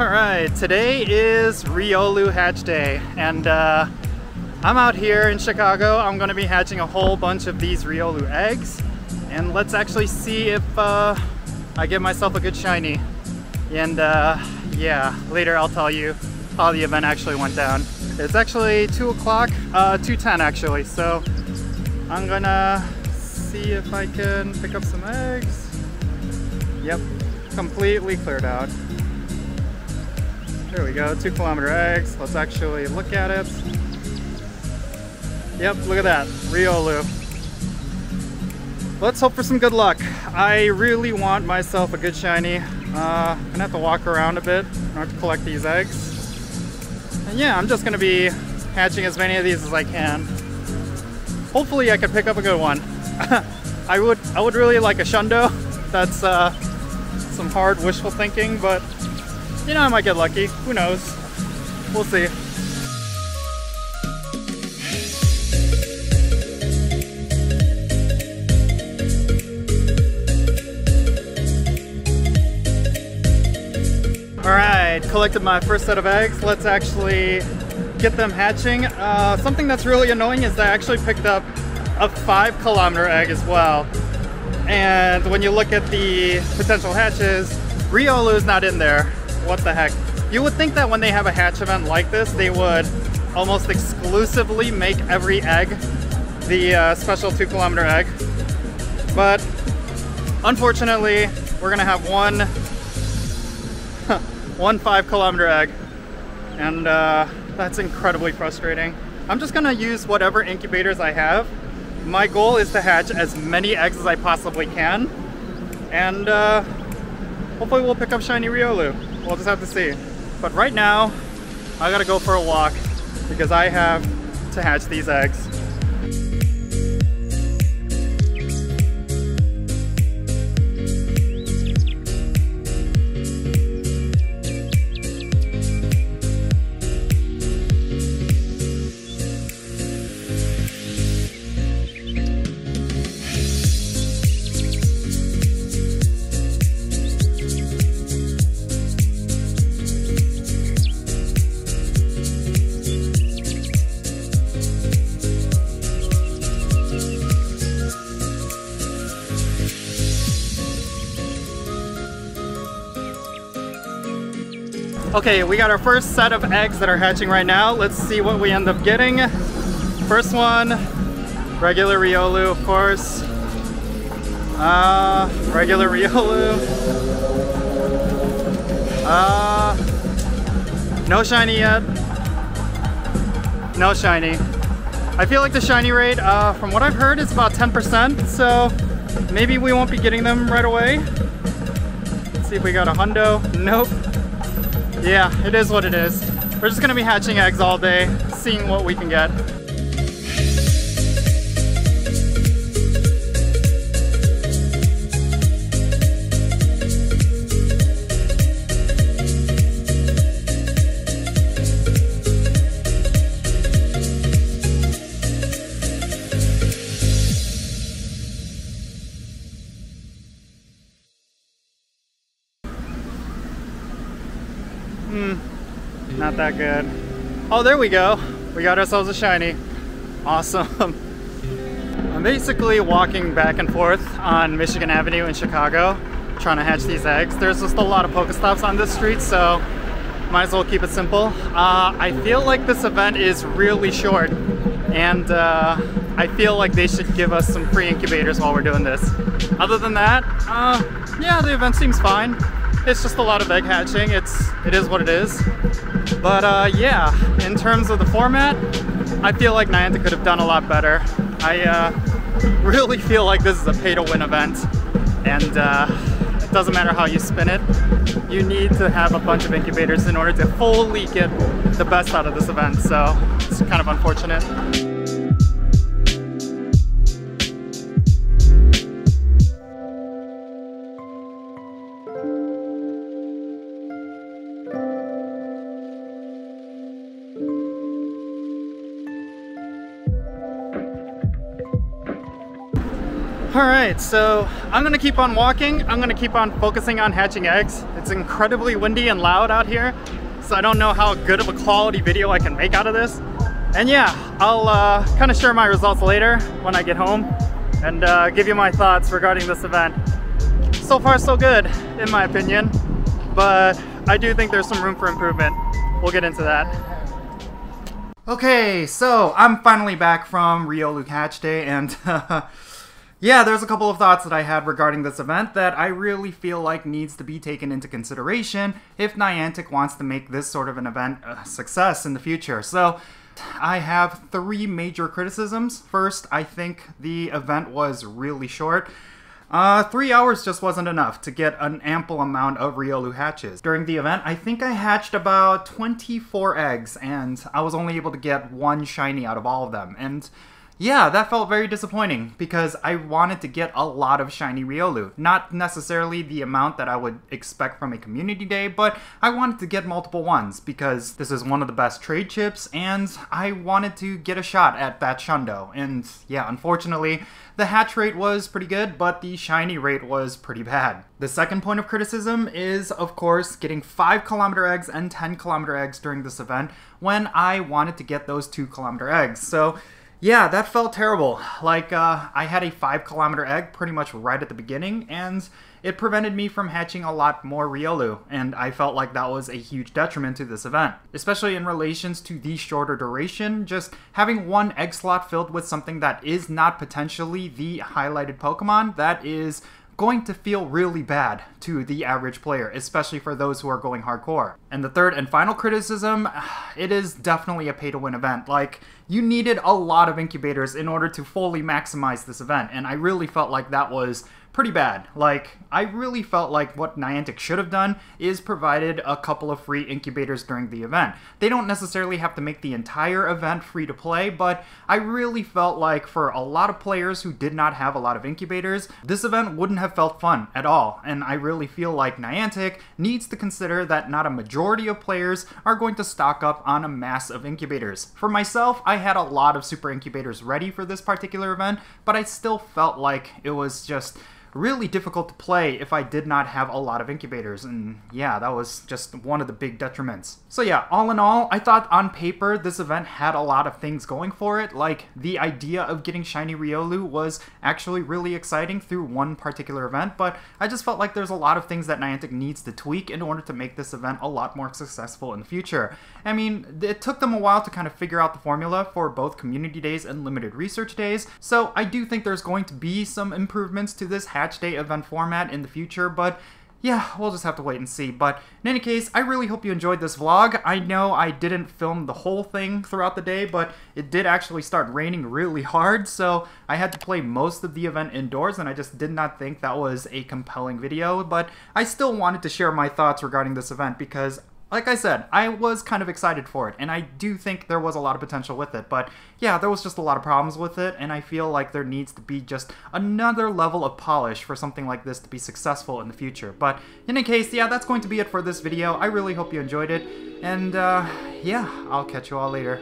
Alright, today is Riolu Hatch Day, and I'm out here in Chicago. I'm going to be hatching a whole bunch of these Riolu eggs, and let's actually see if I get myself a good shiny. And yeah, later I'll tell you how the event actually went down. It's actually 2 o'clock, 2:10 actually, so I'm gonna see if I can pick up some eggs. Yep, completely cleared out. There we go, 2-kilometer eggs. Let's actually look at it. Yep, look at that, Riolu. Let's hope for some good luck. I really want myself a good shiny. I'm gonna have to walk around a bit in order to collect these eggs. And yeah, I'm just gonna be hatching as many of these as I can. Hopefully I can pick up a good one. I would really like a Shundo. That's some hard wishful thinking, but you know, I might get lucky. Who knows? We'll see. Alright, collected my first set of eggs. Let's actually get them hatching. Something that's really annoying is I actually picked up a 5-kilometer egg as well. And when you look at the potential hatches, Riolu is not in there. What the heck? You would think that when they have a hatch event like this, they would almost exclusively make every egg the special 2-kilometer egg. But unfortunately, we're gonna have one 5-kilometer egg. And that's incredibly frustrating. I'm just gonna use whatever incubators I have. My goal is to hatch as many eggs as I possibly can. And hopefully we'll pick up Shiny Riolu. We'll just have to see. But right now, I gotta go for a walk because I have to hatch these eggs. Okay, we got our first set of eggs that are hatching right now. Let's see what we end up getting. First one, regular Riolu, of course. Regular Riolu. No shiny yet. No shiny. I feel like the shiny rate, from what I've heard, is about 10%, so maybe we won't be getting them right away. Let's see if we got a hundo. Nope. Yeah, it is what it is. We're just gonna be hatching eggs all day, seeing what we can get. Not that good. Oh, there we go. We got ourselves a shiny. Awesome. I'm basically walking back and forth on Michigan Avenue in Chicago, trying to hatch these eggs. There's just a lot of Pokestops on this street, so might as well keep it simple. I feel like this event is really short, and I feel like they should give us some free incubators while we're doing this. Other than that, yeah, the event seems fine. It's just a lot of egg hatching. It is what it is. But yeah, in terms of the format, I feel like Niantic could have done a lot better. I really feel like this is a pay-to-win event, and it doesn't matter how you spin it. You need to have a bunch of incubators in order to fully get the best out of this event, so it's kind of unfortunate. Alright, so I'm gonna keep on walking. I'm gonna keep on focusing on hatching eggs. It's incredibly windy and loud out here, so I don't know how good of a quality video I can make out of this. And yeah, I'll kind of share my results later when I get home and give you my thoughts regarding this event. So far so good, in my opinion, but I do think there's some room for improvement. We'll get into that. Okay, so I'm finally back from Riolu Hatch Day, and yeah, there's a couple of thoughts that I had regarding this event that I really feel like needs to be taken into consideration if Niantic wants to make this sort of an event a success in the future. So I have 3 major criticisms. First, I think the event was really short. 3 hours just wasn't enough to get an ample amount of Riolu hatches. During the event, I think I hatched about 24 eggs, and I was only able to get 1 shiny out of all of them. And yeah, that felt very disappointing because I wanted to get a lot of Shiny Riolu. Not necessarily the amount that I would expect from a community day, but I wanted to get multiple ones because this is one of the best trade chips and I wanted to get a shot at that Shundo. And yeah, unfortunately, the hatch rate was pretty good, but the shiny rate was pretty bad. The second point of criticism is, of course, getting 5km eggs and 10km eggs during this event when I wanted to get those 2km eggs. So yeah, that felt terrible. Like, I had a 5km egg pretty much right at the beginning, and it prevented me from hatching a lot more Riolu, and I felt like that was a huge detriment to this event. Especially in relations to the shorter duration, just having 1 egg slot filled with something that is not potentially the highlighted Pokemon, that is going to feel really bad to the average player, especially for those who are going hardcore. And the third and final criticism, it is definitely a pay-to-win event. Like, you needed a lot of incubators in order to fully maximize this event, and I really felt like that was pretty bad. Like, I really felt like what Niantic should have done is provided a couple of free incubators during the event. They don't necessarily have to make the entire event free to play, but I really felt like for a lot of players who did not have a lot of incubators, this event wouldn't have felt fun at all. And I really feel like Niantic needs to consider that not a majority of players are going to stock up on a mass of incubators. For myself, I had a lot of super incubators ready for this particular event, but I still felt like it was just really difficult to play if I did not have a lot of incubators, and yeah, that was just one of the big detriments. So yeah, all in all, I thought on paper this event had a lot of things going for it. Like, the idea of getting Shiny Riolu was actually really exciting through one particular event, but I just felt like there's a lot of things that Niantic needs to tweak in order to make this event a lot more successful in the future. I mean, it took them a while to kind of figure out the formula for both community days and limited research days, so I do think there's going to be some improvements to this Hatch Day event format in the future, but yeah, we'll just have to wait and see. But in any case, I really hope you enjoyed this vlog. I know I didn't film the whole thing throughout the day, but it did actually start raining really hard, so I had to play most of the event indoors, and I just did not think that was a compelling video, but I still wanted to share my thoughts regarding this event because, like I said, I was kind of excited for it, and I do think there was a lot of potential with it, but yeah, there was just a lot of problems with it, and I feel like there needs to be just another level of polish for something like this to be successful in the future. But in any case, yeah, that's going to be it for this video. I really hope you enjoyed it, and yeah, I'll catch you all later.